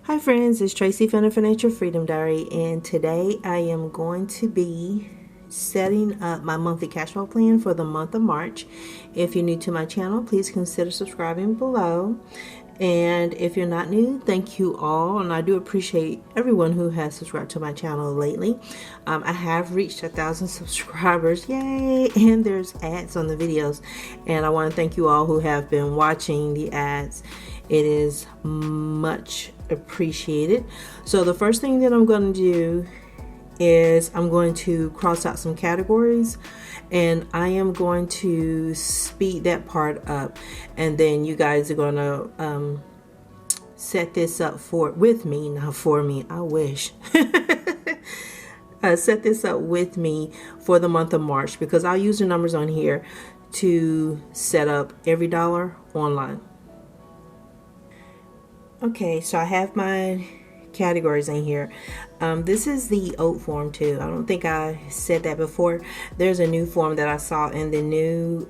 Hi friends, it's Tracy from the Financial Freedom Diary, and today I am going to be setting up my monthly cash flow plan for the month of March. If you're new to my channel, please consider subscribing below. And if you're not new, thank you all, and I do appreciate everyone who has subscribed to my channel lately. I have reached 1,000 subscribers, yay! And there's ads on the videos, and I want to thank you all who have been watching the ads. It is much appreciated. So the first thing that I'm going to do is I'm going to cross out some categories, and I am going to speed that part up, and then you guys are going to set this up with me, not for me, I wish. Set this up with me for the month of March, because I'll use the numbers on here to set up every dollar online. Okay, so I have my categories in here. This is the old form too. I don't think I said that before. There's a new form that I saw in the new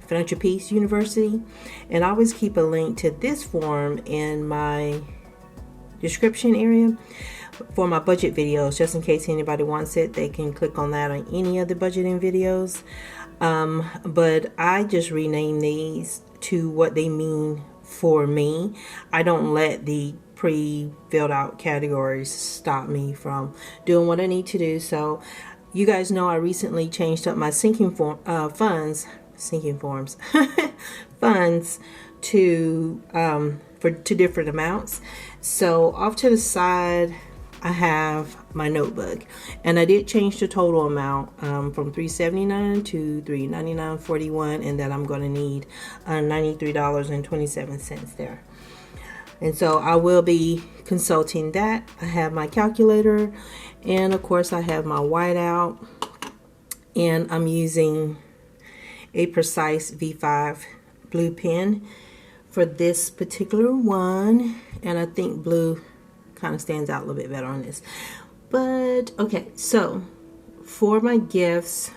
Financial Peace University, and I always keep a link to this form in my description area for my budget videos, just in case anybody wants it. They can click on that on any of the budgeting videos. But I just rename these to what they mean for me. I don't let the pre-filled out categories stop me from doing what I need to do. So you guys know I recently changed up my funds to different amounts. So off to the side I have my notebook, and I did change the total amount from $379 to $399.41, and that I'm going to need $93.27 there. And so I will be consulting that. I have my calculator, and of course I have my whiteout, and I'm using a Precise V5 blue pen for this particular one, and I think blue kind of stands out a little bit better on this. But okay, so for my gifts,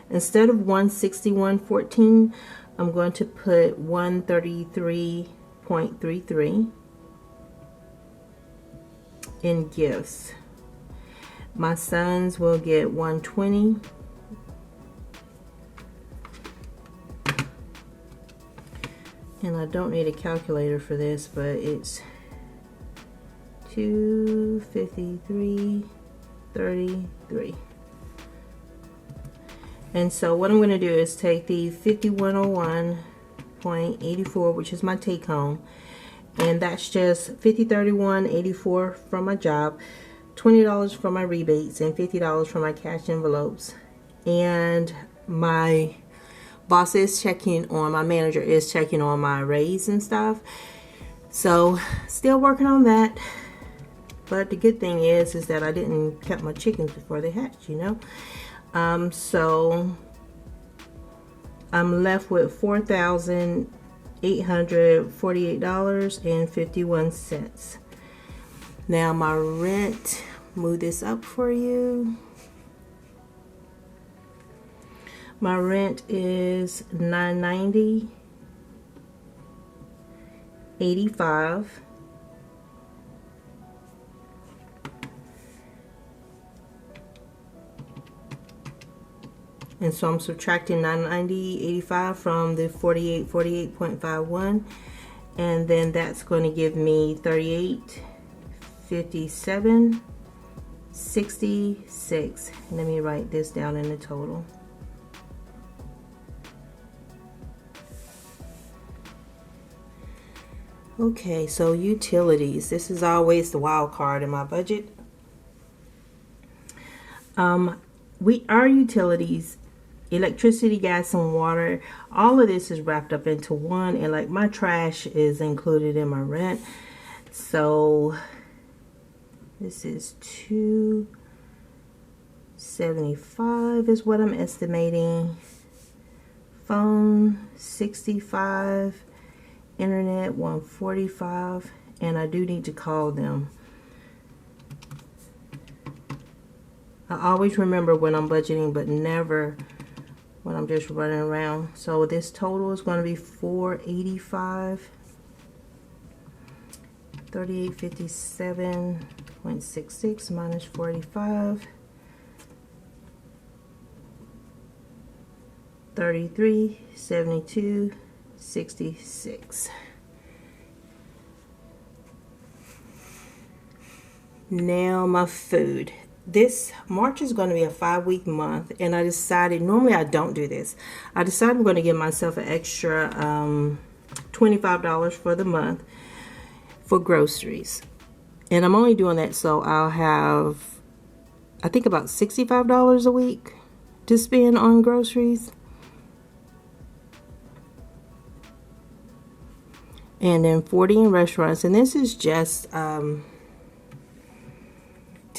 instead of $161.14, I'm going to put $133.33 in gifts. My sons will get $120. And I don't need a calculator for this, but it's $253.33. And so what I'm going to do is take the 5101.84, which is my take home, and that's just $50.31.84 from my job, $20 for my rebates, and $50 for my cash envelopes. And my boss is checking on, my manager is checking on my raise and stuff. So still working on that. But the good thing is that I didn't cut my chickens before they hatch, you know. So I'm left with $4,848.51. Now my rent, move this up for you. My rent is $990.85. And so I'm subtracting $990.85 from the $48.51, and then that's going to give me $38.57.66. Let me write this down in the total. Okay, so utilities. This is always the wild card in my budget. Our utilities, electricity, gas, and water, all of this is wrapped up into one, and like my trash is included in my rent. So this is $275 is what I'm estimating. Phone $65, internet $145, and I do need to call them. I always remember when I'm budgeting, but never when I'm just running around. So this total is going to be $485. 3857.66 minus 45. 3372.66. Now my food. This March is going to be a 5-week month, and I decided, normally I don't do this, I decided I'm going to give myself an extra $25 for the month for groceries. And I'm only doing that so I'll have, I think, about $65 a week to spend on groceries. And then 40 in restaurants. And this is just to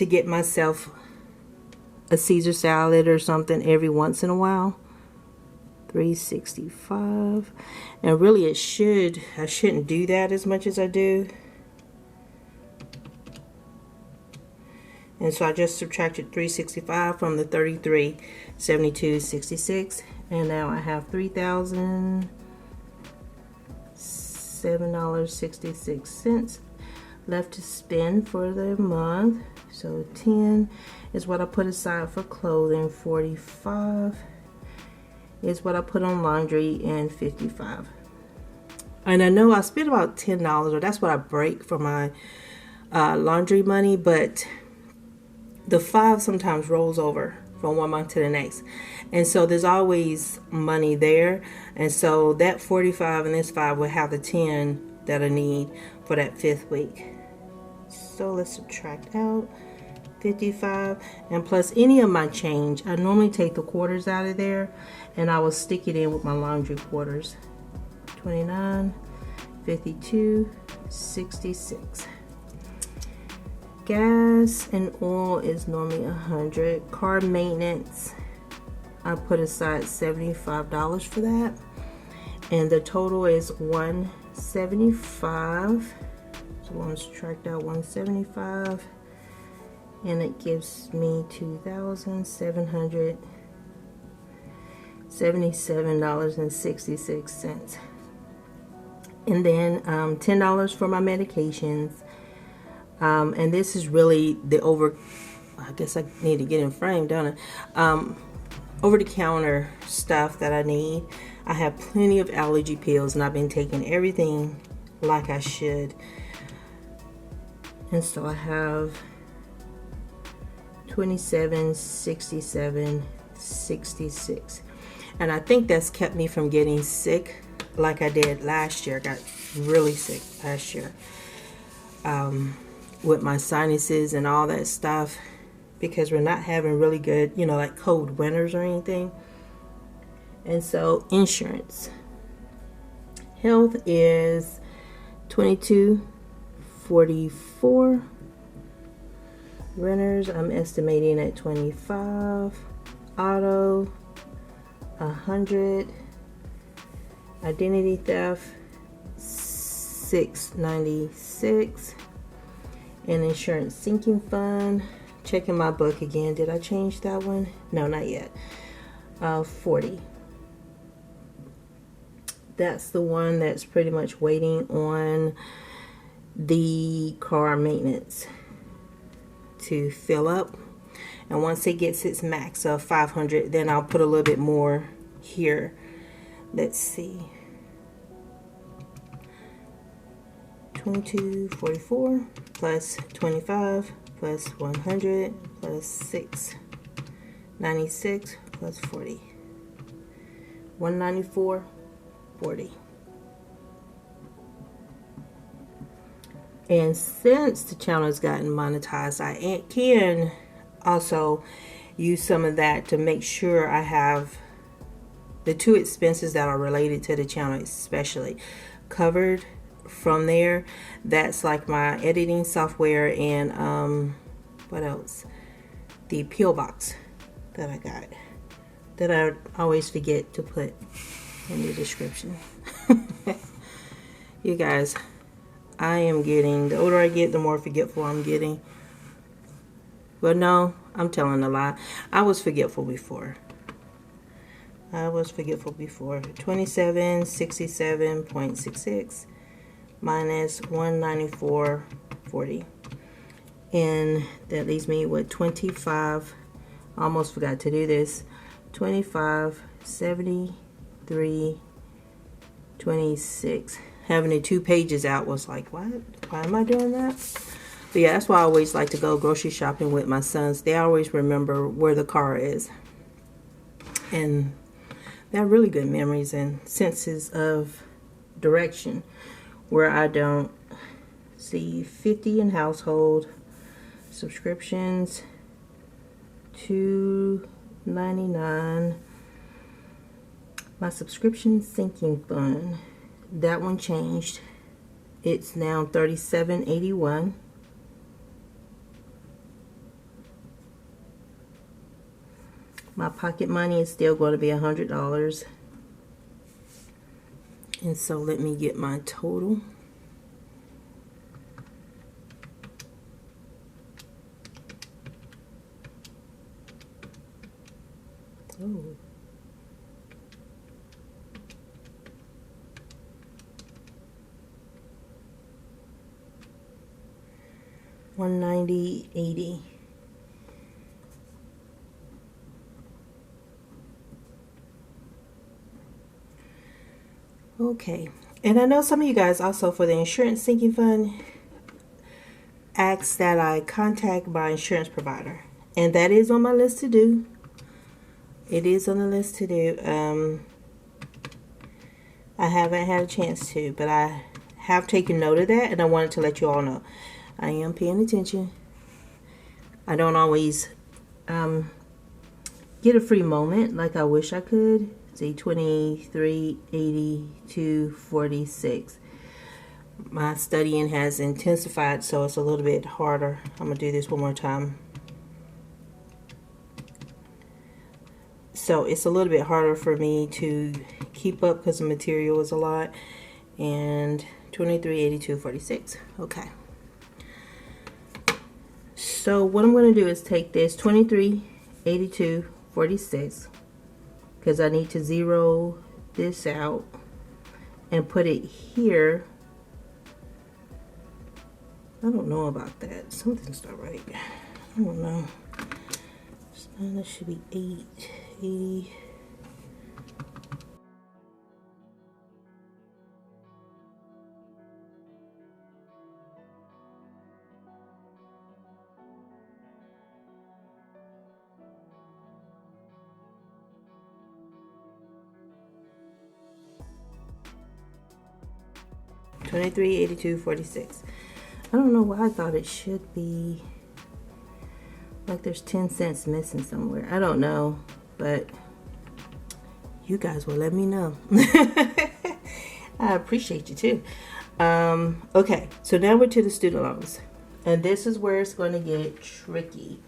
get myself a Caesar salad or something every once in a while. $365. And really I shouldn't do that as much as I do. And so I just subtracted $365 from the $3372.66, and now I have $3,007.66 left to spend for the month. So 10 is what I put aside for clothing, 45 is what I put on laundry, and 55. And I know I spent about $10, or that's what I break for my laundry money, but the 5 sometimes rolls over from one month to the next, and so there's always money there. And so that 45 and this 5 will have the 10 that I need for that 5th week. So let's subtract out 55, and plus any of my change. I normally take the quarters out of there and I will stick it in with my laundry quarters. 29, 52, 66. Gas and oil is normally 100. Car maintenance, I put aside $75 for that, and the total is $175. So I'm going to subtract out $175, and it gives me $2,777.66. And then $10 for my medications. And this is really the I guess I need to get in frame, don't I? Over-the-counter stuff that I need. I have plenty of allergy pills, and I've been taking everything like I should. And so I have $27.67.66. And I think that's kept me from getting sick like I did last year. I got really sick last year. With my sinuses and all that stuff, because we're not having really good, like cold winters or anything. And so insurance, health is $22.44. Renters, I'm estimating at $25. Auto, $100. Identity theft, $6.96. And insurance sinking fund, checking my book again. Did I change that one? No, not yet. 40. That's the one that's pretty much waiting on the car maintenance to fill up. And once it gets its max of 500, then I'll put a little bit more here. Let's see. 22.44 plus 25 plus 100 plus 6.96 plus 40. 194.40. And since the channel has gotten monetized, I can also use some of that to make sure I have the 2 expenses that are related to the channel especially covered from there. That's like my editing software and what else? The Peel box that I got, that I always forget to put in the description. You guys, I am getting, the older I get, the more forgetful I'm getting. But no, I'm telling a lie. I was forgetful before. 2767.66 minus 194.40. And that leaves me with 25. Almost forgot to do this. 25.73.26. Having the 2 pages out was like, what? Why am I doing that? But yeah, that's why I always like to go grocery shopping with my sons. They always remember where the car is. And they're really good memories and senses of direction, where I don't see 50 in household, subscriptions, $2.99. My subscription sinking fund, that one changed. It's now $37.81. My pocket money is still going to be $100. And so let me get my total. Oh. $190.80. Okay, and I know some of you guys also for the insurance sinking fund asked that I contact my insurance provider, and that is on my list to do. It is on the list to do. I haven't had a chance to, but I have taken note of that, and I wanted to let you all know I am paying attention. I don't always get a free moment like I wish I could. See, 23.82.46. My studying has intensified, so it's a little bit harder. I'm gonna do this one more time. So it's a little bit harder for me to keep up because the material is a lot. And 23.82.46. Okay. So what I'm going to do is take this 23.82.46, because I need to zero this out and put it here. I don't know about that. Something's not right. I don't know. So that should be 880. $23.82.46. I don't know why I thought it should be like there's 10 cents missing somewhere. I don't know, but you guys will let me know. I appreciate you too. Okay, so now we're to the student loans, and this is where it's going to get tricky.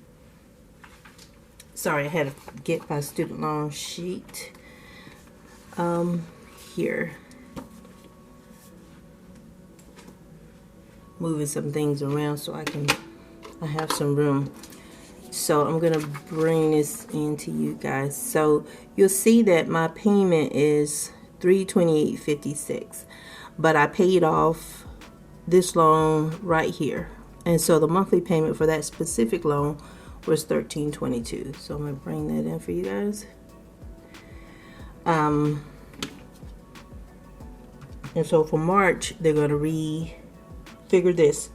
Sorry, I had to get my student loan sheet here. Moving some things around so I have some room. So I'm gonna bring this into you guys. So you'll see that my payment is $328.56, but I paid off this loan right here, and so the monthly payment for that specific loan was $13.22. So I'm gonna bring that in for you guys. And so for March they're gonna figure this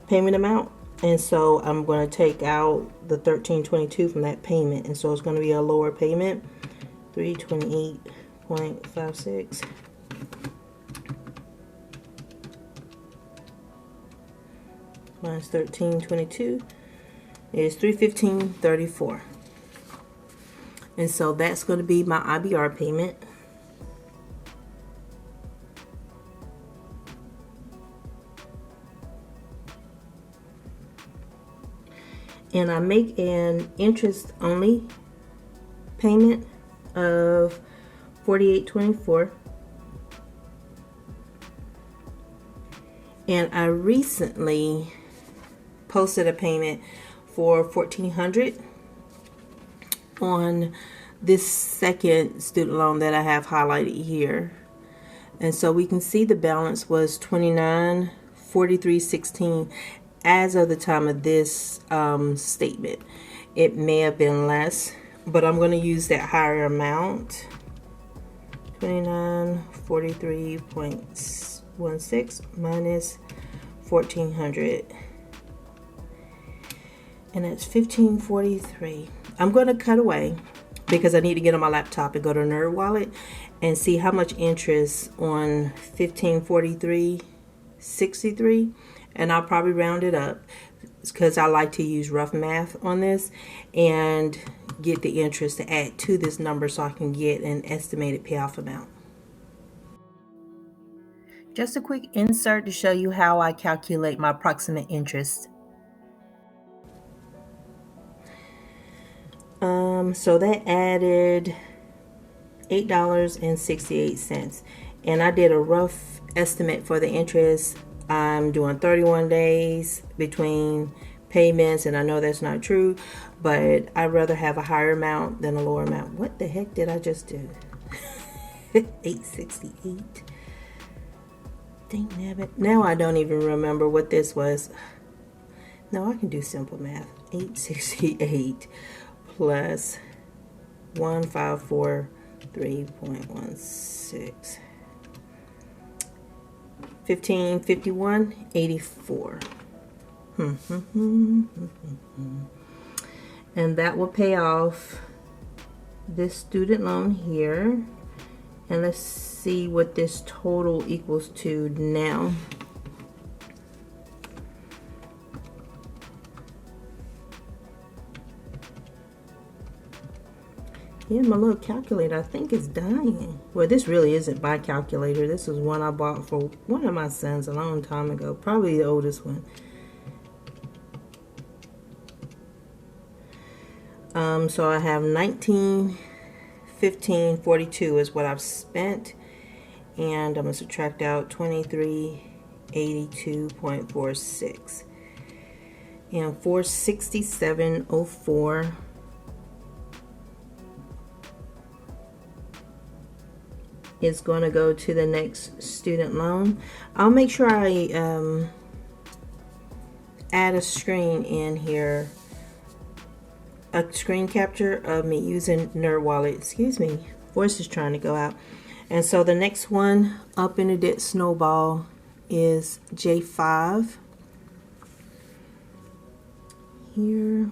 payment amount, and so I'm going to take out the $13.22 from that payment, and so it's going to be a lower payment, $328.56 minus $13.22 is $315.34, and so that's going to be my IBR payment. And I make an interest-only payment of $48.24. And I recently posted a payment for $1,400 on this second student loan that I have highlighted here. And so we can see the balance was $29.43.16 as of the time of this statement. It may have been less, but I'm going to use that higher amount, 2943.16 minus 1400, and that's 1543. I'm going to cut away because I need to get on my laptop and go to NerdWallet and see how much interest on 1543.63, and I'll probably round it up because I like to use rough math on this and get the interest to add to this number so I can get an estimated payoff amount. Just a quick insert to show you how I calculate my approximate interest. So that added $8.68, and I did a rough estimate for the interest. I'm doing 31 days between payments, and I know that's not true, but I'd rather have a higher amount than a lower amount. What the heck did I just do? 868. Dang nabbit. Now I don't even remember what this was. No, I can do simple math. 868 plus 1543.16. 1551.84. And that will pay off this student loan here. And let's see what this total equals to now. Yeah, my little calculator, I think, is dying. Well, this really isn't my calculator. This is one I bought for one of my sons a long time ago. Probably the oldest one. So I have 1915.42 is what I've spent. And I'm going to subtract out 2382.46. And 467.04. is going to go to the next student loan. I'll make sure I add a screen in here, a screen capture of me using NerdWallet. Excuse me, voice is trying to go out. And so the next one up in the debt snowball is J5 here.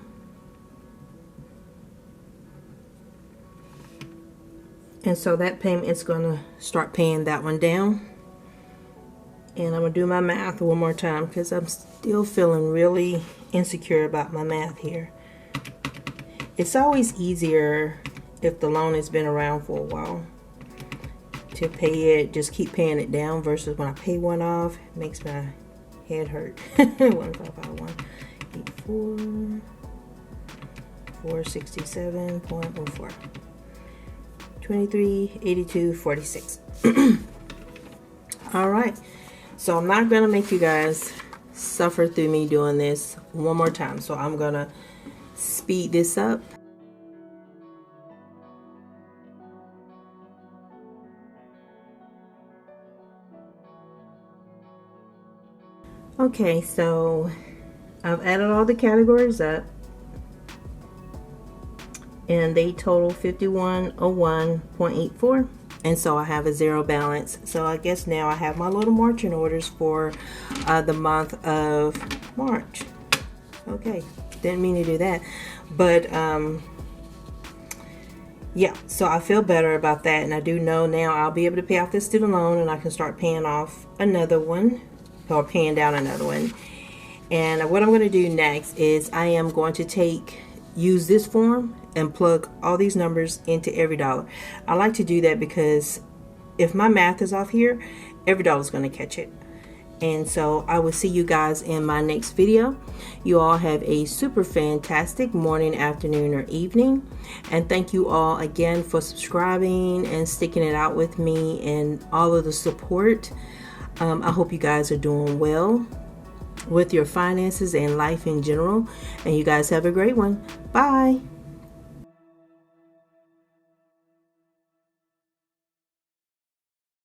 And so that payment is going to start paying that one down. And I'm going to do my math one more time because I'm still feeling really insecure about my math here. It's always easier if the loan has been around for a while to pay it, just keep paying it down versus when I pay one off, it makes my head hurt. 155.184, 467.04. 2382.46. All right, so I'm not gonna make you guys suffer through me doing this one more time, so I'm gonna speed this up. Okay, so I've added all the categories up, and they total 5101.84, and so I have a zero balance. So I guess now I have my little marching orders for the month of March. Okay, didn't mean to do that, but yeah, so I feel better about that, and I do know now I'll be able to pay off this student loan, and I can start paying off another one, or paying down another one. And what I'm going to do next is I am going to use this form and plug all these numbers into every dollar. I like to do that because if my math is off here, every dollar is going to catch it. And so I will see you guys in my next video. You all have a super fantastic morning, afternoon, or evening. And thank you all again for subscribing and sticking it out with me and all of the support. I hope you guys are doing well with your finances and life in general. And you guys have a great one. Bye.